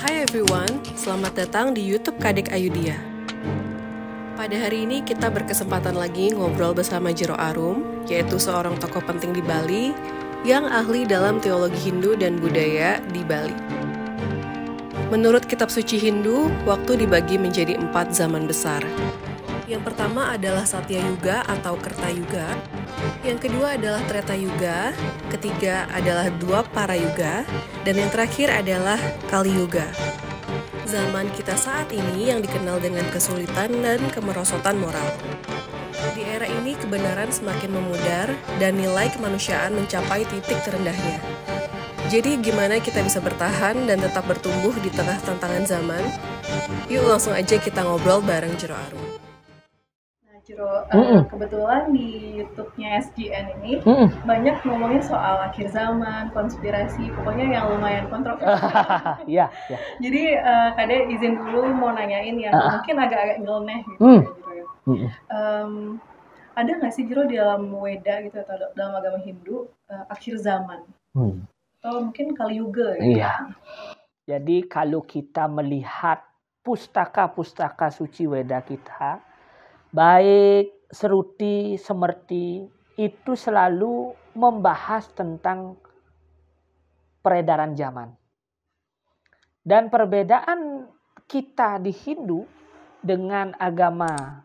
Hai everyone, selamat datang di YouTube Kadek Ayudhya. Pada hari ini kita berkesempatan lagi ngobrol bersama Jero Arum, yaitu seorang tokoh penting di Bali yang ahli dalam teologi Hindu dan budaya di Bali. Menurut kitab suci Hindu, waktu dibagi menjadi 4 zaman besar. Yang pertama adalah Satya Yuga atau Kerta Yuga. Yang kedua adalah Treta Yuga. Ketiga adalah Dwapara Yuga. Dan yang terakhir adalah Kali Yuga. Zaman kita saat ini yang dikenal dengan kesulitan dan kemerosotan moral. Di era ini kebenaran semakin memudar dan nilai kemanusiaan mencapai titik terendahnya. Jadi gimana kita bisa bertahan dan tetap bertumbuh di tengah tantangan zaman? Yuk langsung aja kita ngobrol bareng Jero Arum. Jero, kebetulan di YouTube-nya SGN ini banyak ngomongin soal akhir zaman, konspirasi, pokoknya yang lumayan kontroversial. Iya. Jadi Kade izin dulu mau nanyain yang mungkin agak-agak nyeleneh gitu. Ada nggak sih Jero di dalam Weda gitu atau dalam agama Hindu akhir zaman? Atau mungkin Kali Yuga gitu? Iya. Jadi kalau kita melihat pustaka-pustaka suci Weda kita, baik Seruti, Semerti, itu selalu membahas tentang peredaran zaman. Dan perbedaan kita di Hindu dengan agama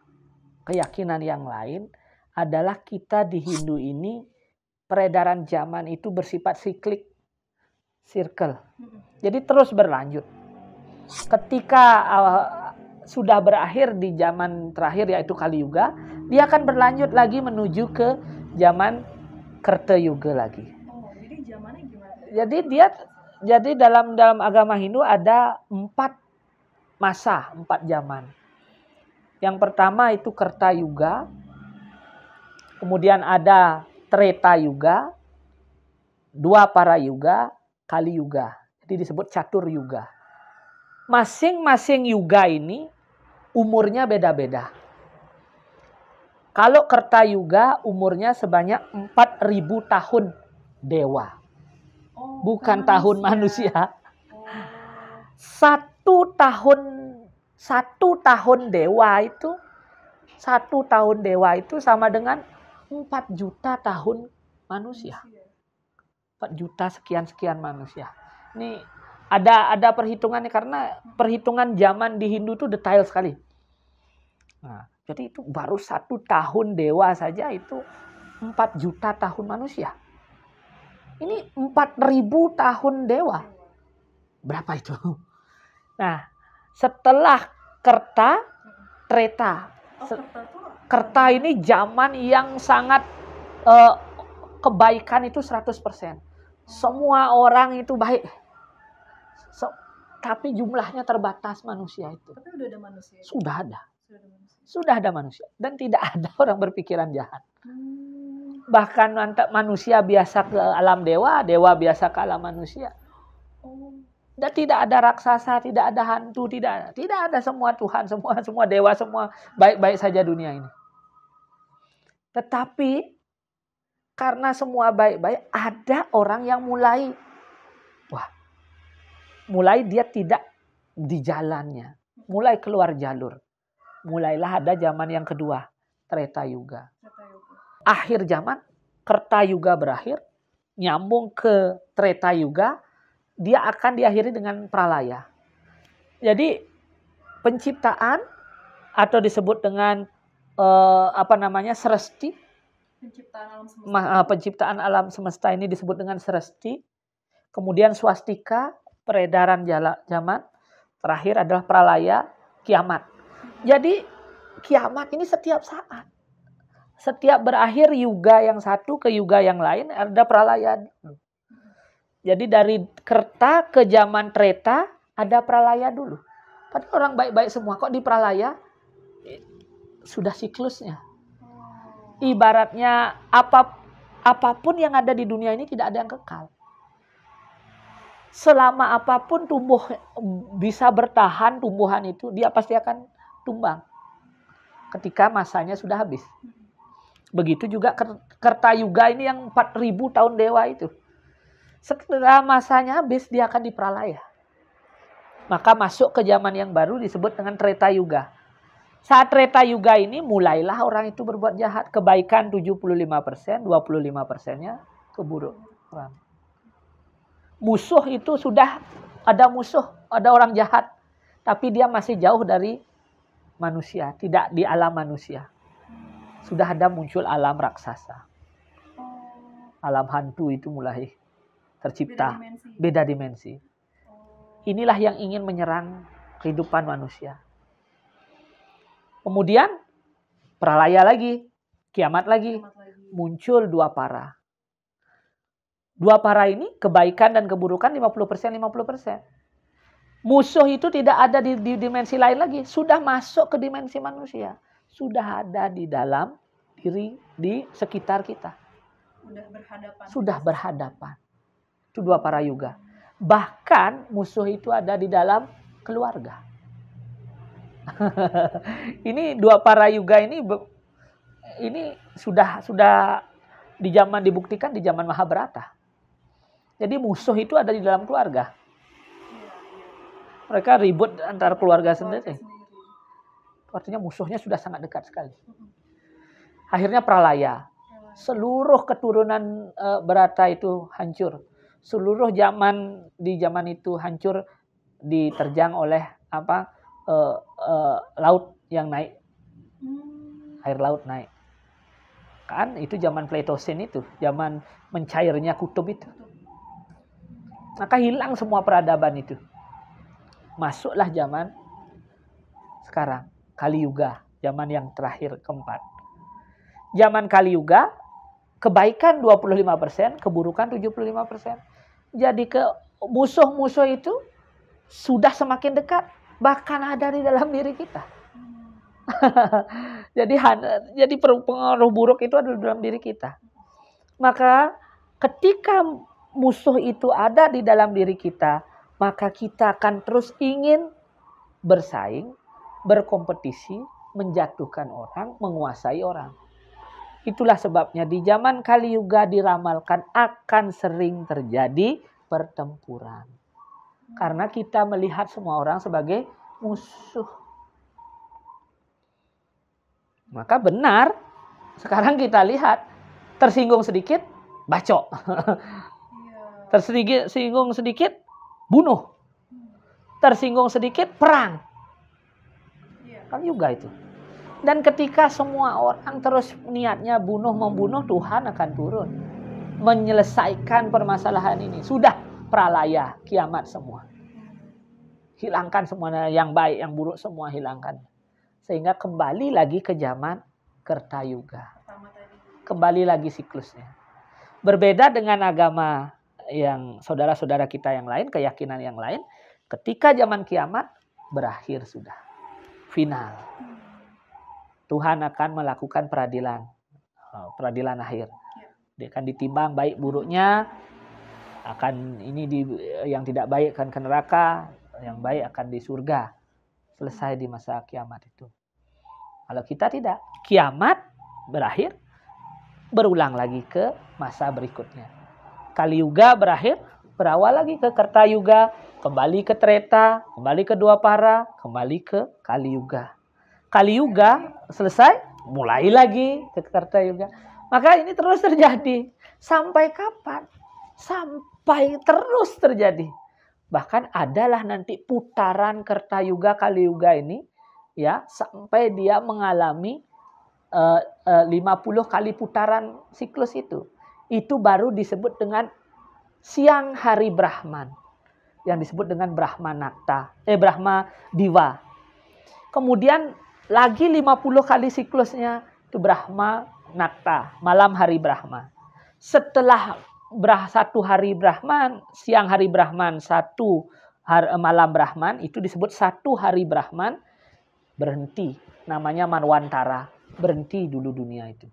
keyakinan yang lain adalah kita di Hindu ini peredaran zaman itu bersifat siklik, circle. Jadi terus berlanjut. Ketika sudah berakhir di zaman terakhir yaitu Kali Yuga, dia akan berlanjut lagi menuju ke zaman Kerta Yuga lagi. Oh, jadi zamannya gimana? Jadi dalam agama Hindu ada 4 masa, 4 zaman. Yang pertama itu Kerta Yuga, kemudian ada Treta Yuga, Dwapara Yuga, Kali Yuga. Jadi disebut Catur Yuga. Masing-masing yuga ini umurnya beda-beda. Kalau Kerta Yuga umurnya sebanyak 4.000 tahun dewa. Bukan tahun manusia. Satu tahun dewa itu sama dengan 4 juta tahun manusia. 4 juta sekian manusia. Ini ada perhitungannya karena perhitungan zaman di Hindu itu detail sekali. Nah, jadi itu baru 1 tahun dewa saja itu 4 juta tahun manusia. Ini 4.000 tahun dewa. Berapa itu? Nah, setelah Kerta, Treta. Kerta ini zaman yang sangat kebaikan itu 100%. Semua orang itu baik. Tapi jumlahnya terbatas manusia itu. Tapi udah ada manusia. Sudah ada manusia. Dan tidak ada orang berpikiran jahat. Bahkan manusia biasa ke alam dewa, dewa biasa ke alam manusia. Dan tidak ada raksasa, tidak ada hantu, tidak ada semua Tuhan, semua dewa, semua baik-baik saja dunia ini. Tetapi karena semua baik-baik, ada orang yang mulai dia tidak di jalannya. Mulai keluar jalur. Mulailah ada zaman yang kedua. Treta Yuga. Akhir zaman, Kerta Yuga berakhir. Nyambung ke Treta Yuga. Dia akan diakhiri dengan pralaya. Jadi penciptaan atau disebut dengan Sresti. Penciptaan alam semesta ini disebut dengan Sresti. Kemudian swastika, peredaran zaman. Terakhir adalah pralaya, kiamat. Jadi kiamat ini setiap saat. Setiap berakhir yuga yang satu ke yuga yang lain ada pralaya. Jadi dari Kerta ke zaman Treta ada pralaya dulu. Padahal orang baik-baik semua kok di pralaya sudah siklusnya. Ibaratnya apapun yang ada di dunia ini tidak ada yang kekal. Selama apapun bisa bertahan tumbuhan itu, dia pasti akan tumbang ketika masanya sudah habis. Begitu juga Kerta Yuga ini yang 4.000 tahun dewa itu. Setelah masanya habis, dia akan dipralaya. Maka masuk ke zaman yang baru disebut dengan Treta Yuga. Saat Treta Yuga ini mulailah orang itu berbuat jahat. Kebaikan 75%, 25%-nya keburukan. Musuh itu sudah ada musuh, ada orang jahat. Tapi dia masih jauh dari manusia, tidak di alam manusia. Sudah ada muncul alam raksasa. Alam hantu itu mulai tercipta. Beda dimensi. Inilah yang ingin menyerang kehidupan manusia. Kemudian pralaya lagi, kiamat lagi. Muncul dua para. Dua para ini kebaikan dan keburukan 50%, 50%. Musuh itu tidak ada di dimensi lain lagi. Sudah masuk ke dimensi manusia. Sudah ada di dalam diri, di sekitar kita. Sudah berhadapan. Itu dua para yuga. Bahkan musuh itu ada di dalam keluarga. Ini dua para yuga ini sudah di zaman dibuktikan di zaman Mahabharata. Jadi musuh itu ada di dalam keluarga. Mereka ribut antara keluarga sendiri. Artinya musuhnya sudah sangat dekat sekali. Akhirnya pralaya. Seluruh keturunan Barata itu hancur. Seluruh zaman di zaman itu hancur, diterjang oleh laut yang naik. Air laut naik. Kan itu zaman Pleistocene itu, zaman mencairnya kutub itu. Maka hilang semua peradaban itu. Masuklah zaman sekarang, Kali Yuga, zaman yang terakhir keempat. Zaman Kali Yuga, kebaikan 25%, keburukan 75%. Jadi musuh-musuh itu sudah semakin dekat, bahkan ada di dalam diri kita. jadi pengaruh buruk itu ada di dalam diri kita. Maka ketika musuh itu ada di dalam diri kita, maka kita akan terus ingin bersaing, berkompetisi, menjatuhkan orang, menguasai orang. Itulah sebabnya di zaman Kali Yuga diramalkan akan sering terjadi pertempuran. Karena kita melihat semua orang sebagai musuh. Maka benar, sekarang kita lihat, tersinggung sedikit, bacok. Tersinggung sedikit, bunuh. Tersinggung sedikit, perang. Kali Yuga itu. Dan ketika semua orang terus niatnya membunuh, Tuhan akan turun. Menyelesaikan permasalahan ini. Sudah pralaya, kiamat semua. Hilangkan semuanya, yang baik, yang buruk semua hilangkan. Sehingga kembali lagi ke zaman Kertayuga. Kembali lagi siklusnya. Berbeda dengan agama yang saudara-saudara kita yang lain, keyakinan yang lain. Ketika zaman kiamat, berakhir sudah. Final. Tuhan akan melakukan peradilan. Peradilan akhir. Dia akan ditimbang baik buruknya. Yang tidak baik akan ke neraka. Yang baik akan di surga. Selesai di masa kiamat itu. Kalau kita tidak. Kiamat berakhir. Berulang lagi ke masa berikutnya. Kali Yuga berakhir. Berawal lagi ke Kertayuga. Kembali ke Treta. Kembali ke Dwapara. Kembali ke Kali Yuga. Kali Yuga selesai, mulai lagi ke Kertayuga. Maka ini terus terjadi. Sampai kapan? Sampai terus terjadi. Bahkan adalah nanti putaran Kertayuga, Kali Yuga ini, ya, sampai dia mengalami 50 kali putaran siklus itu. Itu baru disebut dengan siang hari Brahman. Yang disebut dengan Brahma Diva. Kemudian lagi 50 kali siklusnya itu Brahma Nakta, malam hari Brahma. Setelah satu hari Brahman, siang hari Brahman, malam Brahman, itu disebut satu hari Brahman, berhenti. Namanya Manwantara, berhenti dulu dunia itu.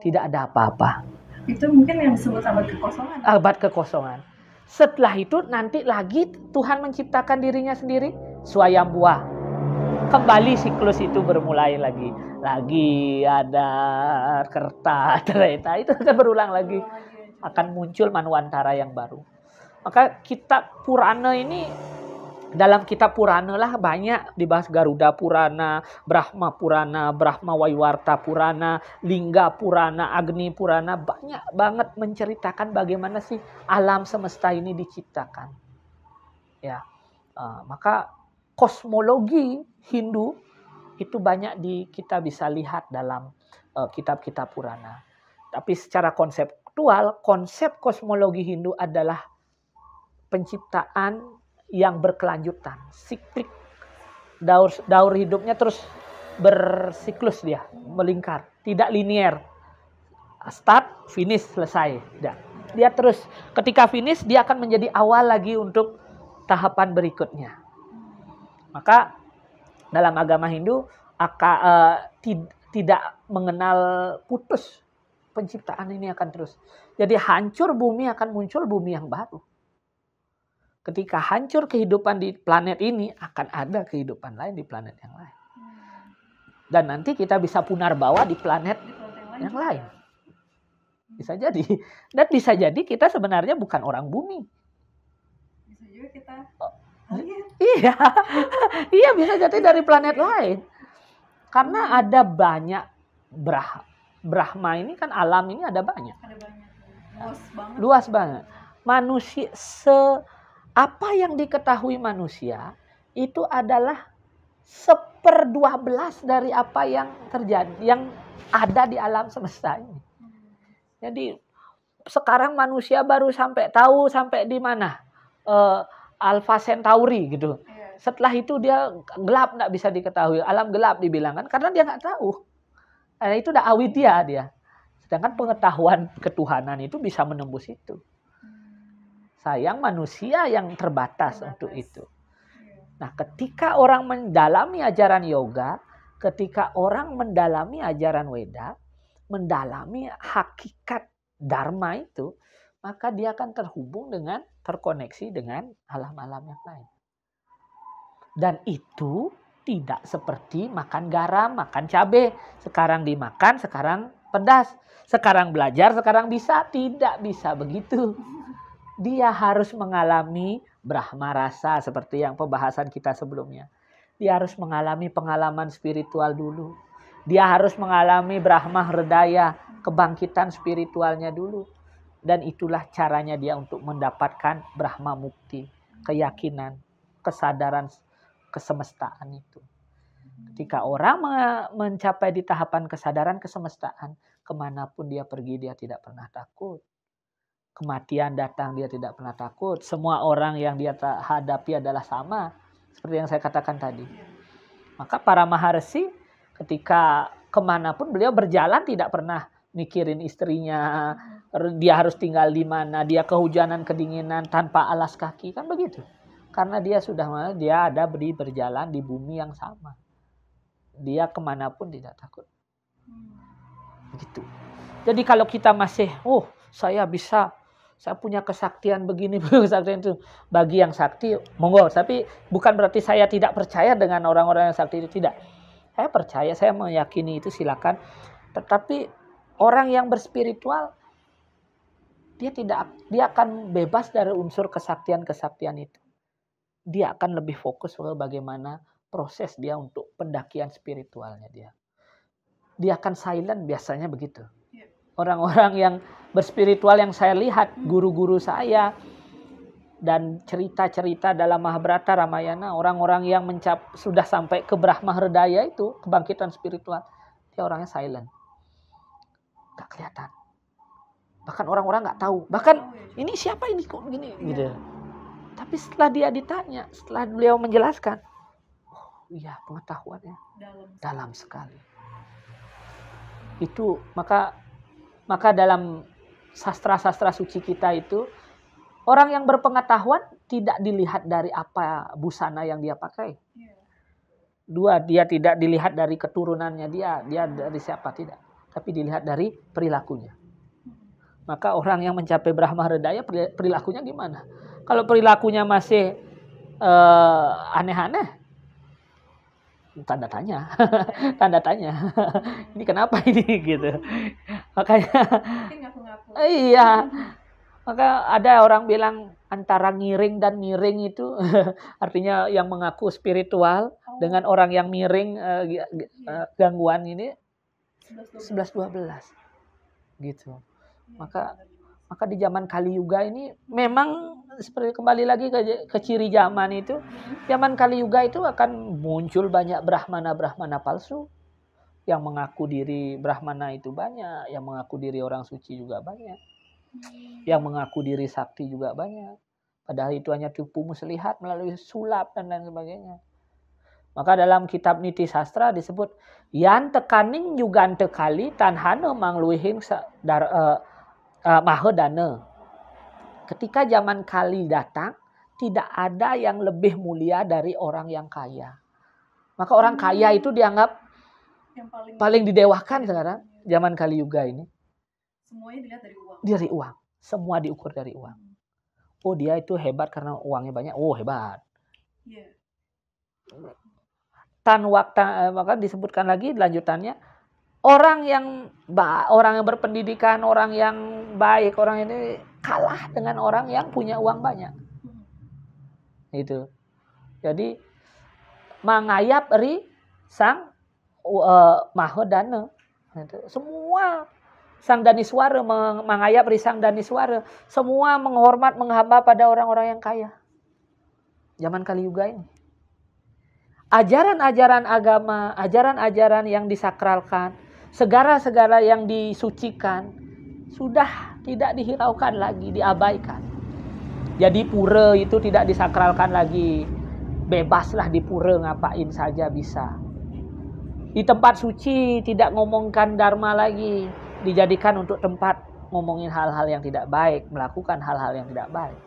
Tidak ada apa-apa. Itu mungkin yang disebut abad kekosongan. Abad kekosongan. Setelah itu nanti lagi Tuhan menciptakan dirinya sendiri, Swayambhuwa. Kembali siklus itu bermulai lagi. Lagi ada Kerta, Treta, itu akan berulang lagi. Akan muncul Manwantara yang baru. Maka kitab Purana ini Dalam kitab Purana lah banyak dibahas. Garuda Purana, Brahma Purana, Brahma Waiwarta Purana, Lingga Purana, Agni Purana. Banyak banget menceritakan bagaimana sih alam semesta ini diciptakan. Ya, maka kosmologi Hindu itu banyak kita bisa lihat dalam kitab-kitab Purana. Tapi secara konseptual, konsep kosmologi Hindu adalah penciptaan yang berkelanjutan, siklik. Daur hidupnya terus bersiklus, dia melingkar, tidak linier. Start, finish, selesai. Tidak. Dia terus ketika finish dia akan menjadi awal lagi untuk tahapan berikutnya. Maka dalam agama Hindu tidak mengenal putus. Penciptaan ini akan terus. Jadi hancur bumi akan muncul bumi yang baru. Ketika hancur kehidupan di planet ini, akan ada kehidupan lain di planet yang lain. Dan nanti kita bisa punarbawa di planet yang lain. Bisa jadi. Dan bisa jadi kita sebenarnya bukan orang bumi. Bisa juga kita Iya bisa jadi dari planet lain. Karena ada banyak Brahma ini kan, alam ini ada banyak. Ada banyak. Luas banget. Luas banget. Manusia apa yang diketahui manusia itu adalah 1/12 dari apa yang terjadi, yang ada di alam semesta ini. Jadi sekarang manusia baru tahu sampai di mana, Alpha Centauri gitu. Setelah itu dia gelap, nggak bisa diketahui, alam gelap dibilangkan karena dia nggak tahu. Itu udah awidya dia. Sedangkan pengetahuan ketuhanan itu bisa menembus itu. Sayang manusia yang terbatas untuk itu. Nah, ketika orang mendalami ajaran yoga, ketika orang mendalami ajaran Weda, mendalami hakikat dharma itu, maka dia akan terkoneksi dengan alam-alam yang lain. Dan itu tidak seperti makan garam, makan cabai. Sekarang dimakan, sekarang pedas. Sekarang belajar, sekarang bisa. Tidak bisa begitu. Dia harus mengalami Brahma rasa seperti yang pembahasan kita sebelumnya. Dia harus mengalami pengalaman spiritual dulu. Dia harus mengalami Brahma Hridaya, kebangkitan spiritualnya dulu. Dan itulah caranya dia untuk mendapatkan Brahma Mukti, keyakinan, kesadaran kesemestaan itu. Ketika orang mencapai di tahapan kesadaran kesemestaan, kemanapun dia pergi dia tidak pernah takut. Kematian datang dia tidak pernah takut. Semua orang yang dia hadapi adalah sama. Seperti yang saya katakan tadi. Maka para maharsi ketika kemanapun beliau berjalan tidak pernah mikirin istrinya. Dia harus tinggal di mana. Dia kehujanan, kedinginan tanpa alas kaki. Kan begitu. Karena dia ada berjalan di bumi yang sama. Dia kemanapun tidak takut. Begitu. Jadi kalau kita masih, saya punya kesaktian begini, kesaktian itu. Bagi yang sakti, monggo. Tapi bukan berarti saya tidak percaya dengan orang-orang yang sakti itu. Tidak. Saya percaya, saya meyakini itu, silakan. Tetapi orang yang berspiritual, dia akan bebas dari unsur kesaktian-kesaktian itu. Dia akan lebih fokus ke bagaimana proses dia untuk pendakian spiritualnya dia. Dia akan silent, biasanya begitu. Orang-orang yang berspiritual yang saya lihat, guru-guru saya, dan cerita-cerita dalam Mahabharata, Ramayana, orang-orang yang sudah sampai ke Brahma Hridaya itu, kebangkitan spiritual, dia orangnya silent. Gak kelihatan. Bahkan orang-orang gak tahu. Bahkan ini siapa ini kok begini? Gitu. Tapi setelah dia ditanya, setelah beliau menjelaskan, oh iya pengetahuannya dalam sekali. Itu maka dalam sastra-sastra suci kita itu, orang yang berpengetahuan tidak dilihat dari apa busana yang dia pakai. Dua, dia tidak dilihat dari keturunannya dia dari siapa, tidak. Tapi dilihat dari perilakunya. Maka orang yang mencapai Brahma Hridaya, perilakunya gimana? Kalau perilakunya masih aneh-aneh, tanda tanya. Ini kenapa ini gitu. Makanya iya. Maka ada orang bilang antara ngiring dan miring itu artinya yang mengaku spiritual dengan orang yang miring gangguan ini 11-12 gitu. Maka di zaman Kali Yuga ini memang seperti kembali lagi ke ciri zaman itu, zaman Kali Yuga itu akan muncul banyak brahmana palsu. Yang mengaku diri brahmana itu banyak, yang mengaku diri orang suci juga banyak. Yang mengaku diri sakti juga banyak. Padahal itu hanya tipu muslihat melalui sulap dan lain sebagainya. Maka dalam kitab Niti Sastra disebut yan tekaning yugan tekali tanhana mangluihing mahedana. Ketika zaman Kali datang, tidak ada yang lebih mulia dari orang yang kaya. Maka orang kaya itu dianggap yang paling didewakan sekarang zaman Kali Yuga ini. Semuanya dilihat dari uang. Dari uang. Semua diukur dari uang. Oh, dia itu hebat karena uangnya banyak. Oh, hebat. Yeah. Maka disebutkan lagi lanjutannya, orang yang berpendidikan, orang yang baik, orang ini kalah dengan orang yang punya uang banyak. Itu. Jadi mangayap ri sang mahedana. Semua sang Daniswara mengayap ri sang Daniswara. Semua menghormat, menghamba pada orang-orang yang kaya. Zaman Kali Yuga ini. Ajaran-ajaran agama, ajaran-ajaran yang disakralkan, segala-segala yang disucikan, sudah tidak dihiraukan lagi, diabaikan. Jadi pura itu tidak disakralkan lagi. Bebaslah di pura, ngapain saja bisa. Di tempat suci tidak ngomongkan dharma lagi, dijadikan untuk tempat ngomongin hal-hal yang tidak baik, melakukan hal-hal yang tidak baik.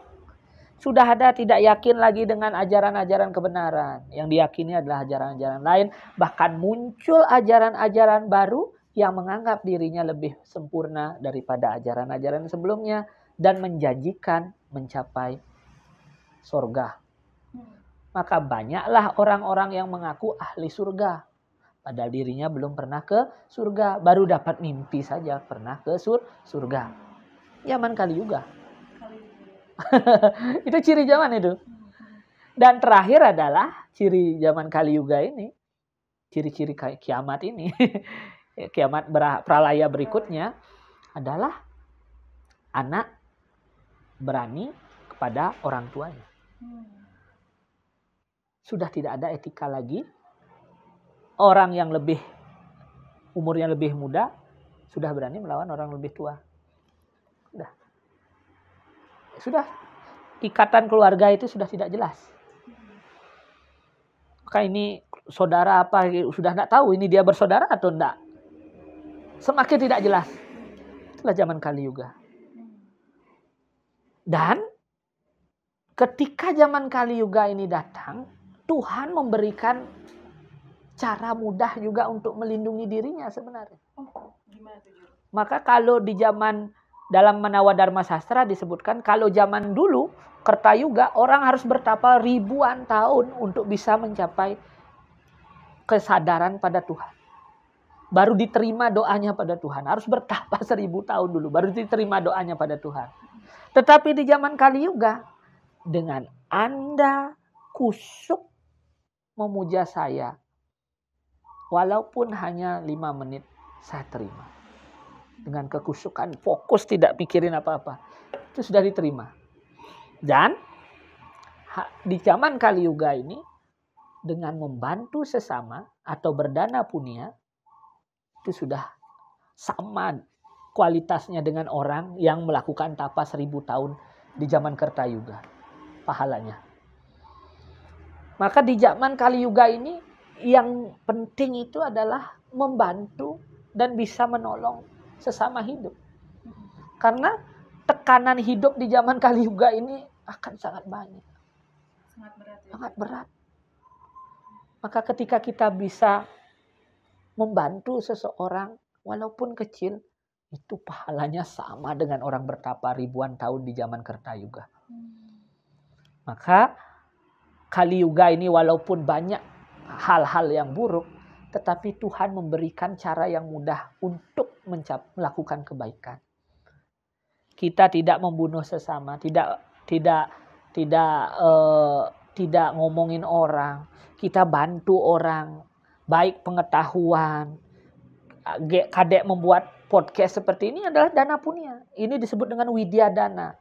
Sudah ada tidak yakin lagi dengan ajaran-ajaran kebenaran. Yang diyakini adalah ajaran-ajaran lain. Bahkan muncul ajaran-ajaran baru yang menganggap dirinya lebih sempurna daripada ajaran-ajaran sebelumnya dan menjanjikan mencapai surga. Maka banyaklah orang-orang yang mengaku ahli surga. Padahal dirinya belum pernah ke surga. Baru dapat mimpi saja pernah ke surga. Zaman Kali Yuga. Itu ciri zaman itu. Dan terakhir adalah ciri zaman Kali Yuga ini. Ciri-ciri kiamat ini. Kiamat pralaya berikutnya adalah anak berani kepada orang tuanya. Sudah tidak ada etika lagi. Orang yang umurnya lebih muda sudah berani melawan orang lebih tua. Sudah ikatan keluarga itu sudah tidak jelas. Maka ini saudara apa sudah tidak tahu ini dia bersaudara atau tidak. Semakin tidak jelas. Itulah zaman Kali Yuga. Dan ketika zaman Kali Yuga ini datang, Tuhan memberikan cara mudah juga untuk melindungi dirinya sebenarnya. Maka kalau di zaman dalam Manawa Dharma Sastra disebutkan kalau zaman dulu Kertayuga orang harus bertapa ribuan tahun untuk bisa mencapai kesadaran pada Tuhan. Baru diterima doanya pada Tuhan. Harus bertapa 1000 tahun dulu baru diterima doanya pada Tuhan. Tetapi di zaman Kali Yuga dengan Anda kusuk memuja saya, walaupun hanya 5 menit, saya terima. Dengan kekusukan, fokus, tidak pikirin apa-apa. Itu sudah diterima. Dan di zaman Kali Yuga ini, dengan membantu sesama atau berdana punya, itu sudah sama kualitasnya dengan orang yang melakukan tapa 1000 tahun di zaman Kertayuga. Pahalanya. Maka di zaman Kali Yuga ini, yang penting itu adalah membantu dan bisa menolong sesama hidup. Karena tekanan hidup di zaman Kali Yuga ini akan sangat banyak. Sangat berat. Ya? Sangat berat. Maka ketika kita bisa membantu seseorang walaupun kecil, itu pahalanya sama dengan orang bertapa ribuan tahun di zaman Kertayuga. Maka Kali Yuga ini walaupun banyak hal-hal yang buruk, tetapi Tuhan memberikan cara yang mudah untuk melakukan kebaikan. Kita tidak membunuh sesama, tidak tidak ngomongin orang, kita bantu orang, baik pengetahuan. Kadek membuat podcast seperti ini adalah dana punya. Ini disebut dengan widya dana.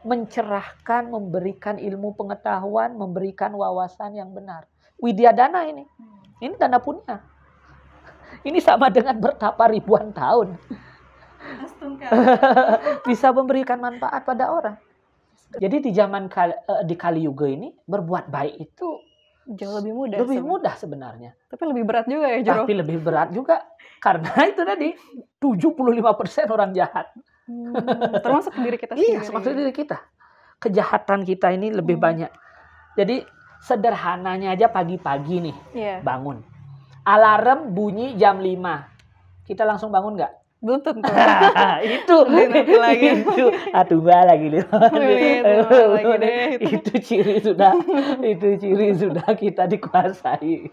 Mencerahkan, memberikan ilmu pengetahuan, memberikan wawasan yang benar. Widya dana ini dana punya. Ini sama dengan bertapa ribuan tahun. Bisa memberikan manfaat pada orang. Jadi di zaman di Kali Yuga ini berbuat baik itu jauh lebih mudah. Lebih mudah sebenarnya. Tapi lebih berat juga ya, Jero. Tapi lebih berat juga karena itu tadi 75% orang jahat. Termasuk diri kita sendiri. Iya, termasuk diri kita. Kejahatan kita ini lebih banyak. Jadi sederhananya aja pagi-pagi nih bangun. Alarm bunyi jam 5. Kita langsung bangun nggak? Belum tentu. Itu lagi. Tunggu lagi deh. Itu ciri sudah kita dikuasai.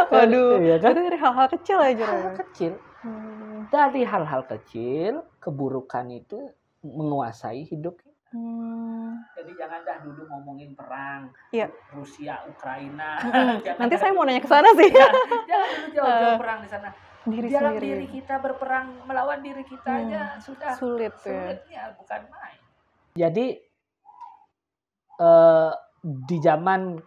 Waduh. Iya, kan? Itu dari hal-hal kecil aja. Hal kecil. Dari hal-hal kecil, keburukan itu menguasai hidup kita. Jadi jangan dah dulu ngomongin perang, Rusia, Ukraina. Nanti saya mau nanya ke sana sih. Jangan dulu jauh-jauh perang di sana. Dalam diri kita berperang melawan diri kita aja sudah sulit ya, bukan main. Jadi di zaman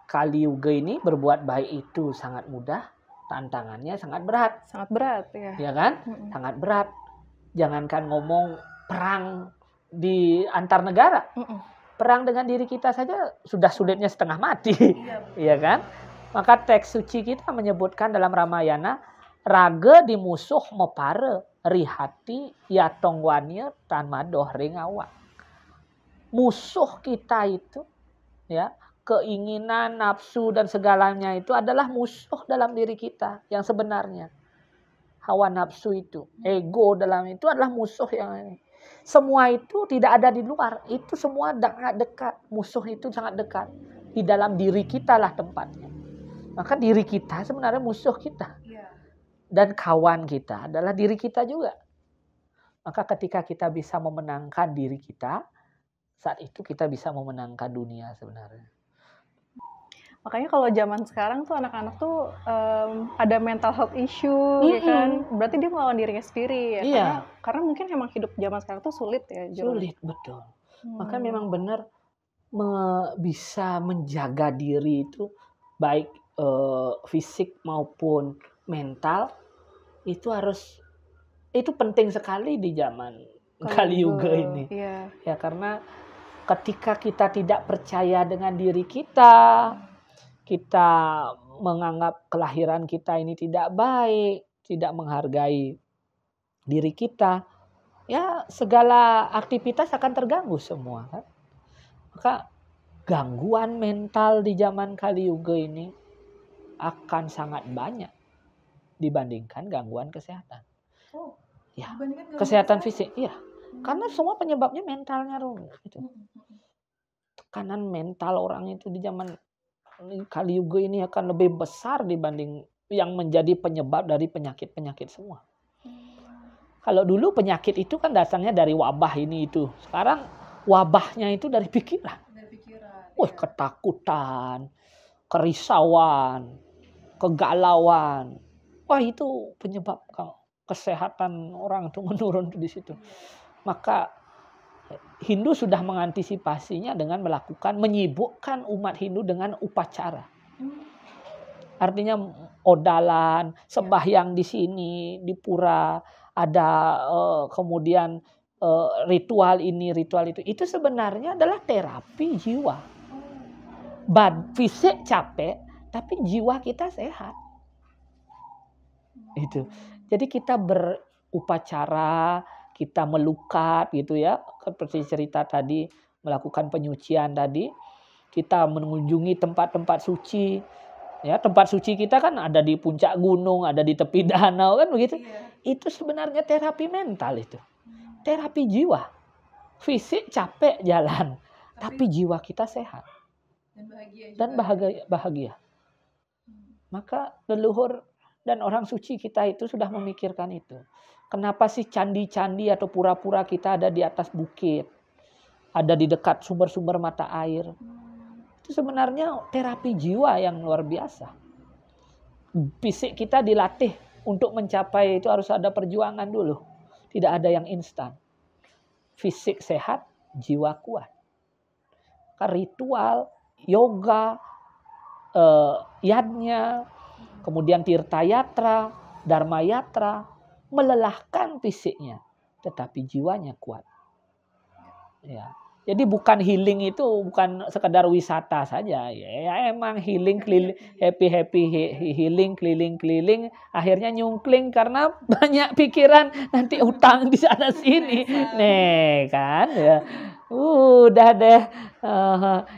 Kali Yuga ini berbuat baik itu sangat mudah, tantangannya sangat berat. Sangat berat ya. Ya kan? Sangat berat. Jangankan ngomong perang di antar negara. Perang dengan diri kita saja sudah sulitnya setengah mati. Iya kan? Maka teks suci kita menyebutkan dalam Ramayana, raga di musuh mepare, rihati ya tongwania tanma dohring awak. Musuh kita itu, ya, keinginan, nafsu dan segalanya itu adalah musuh dalam diri kita yang sebenarnya. Hawa nafsu itu, ego dalam itu adalah musuh yang ini. Semua itu tidak ada di luar, itu semua sangat dekat. Musuh itu sangat dekat. Di dalam diri kita lah tempatnya. Maka diri kita sebenarnya musuh kita. Dan kawan kita adalah diri kita juga. Maka ketika kita bisa memenangkan diri kita, saat itu kita bisa memenangkan dunia sebenarnya. Makanya kalau zaman sekarang tuh anak-anak tuh ada mental health issue, ya kan? Berarti dia melawan dirinya sendiri ya. Karena mungkin emang hidup zaman sekarang tuh sulit ya. Sulit, betul. Maka memang benar bisa menjaga diri itu baik fisik maupun mental itu penting sekali di zaman Kali Yuga ini. Ya karena ketika kita tidak percaya dengan diri kita menganggap kelahiran kita ini tidak baik, tidak menghargai diri kita, ya segala aktivitas akan terganggu semua kan. Maka gangguan mental di zaman Kali Yuga ini akan sangat banyak dibandingkan gangguan kesehatan. Ya, kesehatan fisik, iya. Karena semua penyebabnya mentalnya gitu. Tekanan mental orang itu di zaman Kali Yuga ini akan lebih besar dibanding yang menjadi penyebab dari penyakit-penyakit semua. Kalau dulu penyakit itu kan datangnya dari wabah ini itu. Sekarang wabahnya itu dari pikiran. Wah, ketakutan, kerisauan, kegalauan. Wah, itu penyebab kesehatan orang itu menurun di situ. Maka Hindu sudah mengantisipasinya dengan menyibukkan umat Hindu dengan upacara. Artinya odalan, sembahyang di sini, di pura, ada kemudian ritual ini, ritual itu. Itu sebenarnya adalah terapi jiwa. Fisik capek, tapi jiwa kita sehat. Itu. Jadi kita berupacara, kita melukat gitu ya, seperti cerita tadi, melakukan penyucian tadi, kita mengunjungi tempat-tempat suci. Ya, tempat suci kita kan ada di puncak gunung, ada di tepi danau kan begitu. Itu sebenarnya terapi mental itu. Terapi jiwa. Fisik capek jalan, tapi jiwa kita sehat. Dan bahagia. Maka leluhur dan orang suci kita itu sudah memikirkan itu. Kenapa sih candi-candi atau pura-pura kita ada di atas bukit? ada di dekat sumber-sumber mata air. Itu sebenarnya terapi jiwa yang luar biasa. Fisik kita dilatih untuk mencapai itu harus ada perjuangan dulu. Tidak ada yang instan. Fisik sehat, jiwa kuat. Ritual, yoga, yadnya, kemudian tirta yatra, dharma yatra, melelahkan fisiknya, tetapi jiwanya kuat. Ya. Jadi bukan healing itu bukan sekedar wisata saja. Ya emang healing happy healing keliling akhirnya nyungkling karena banyak pikiran nanti utang di sana sini. Nih kan ya. Udah deh.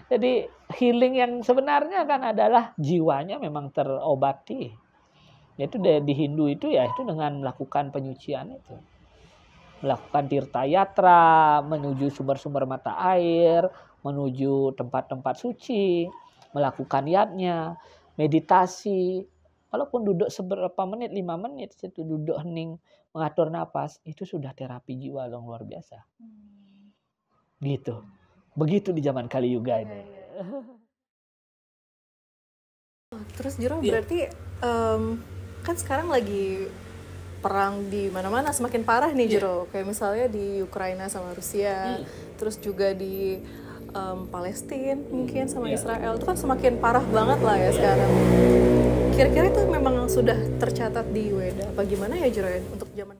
Jadi healing yang sebenarnya kan adalah jiwanya memang terobati. Yaitu di Hindu itu ya itu dengan melakukan penyucian itu. Melakukan tirta yatra, menuju sumber-sumber mata air, menuju tempat-tempat suci, melakukan yadnya, meditasi. Walaupun duduk seberapa menit, 5 menit, itu duduk hening, mengatur napas, itu sudah terapi jiwa yang luar biasa. Gitu. Begitu di zaman Kali Yuga ini. Terus Jiro berarti kan sekarang lagi perang di mana-mana semakin parah nih Jiro. Kayak misalnya di Ukraina sama Rusia, terus juga di Palestina mungkin sama Israel. Itu kan semakin parah banget lah ya sekarang. Kira-kira itu memang sudah tercatat di Weda. Apa gimana ya Jiro ya untuk zaman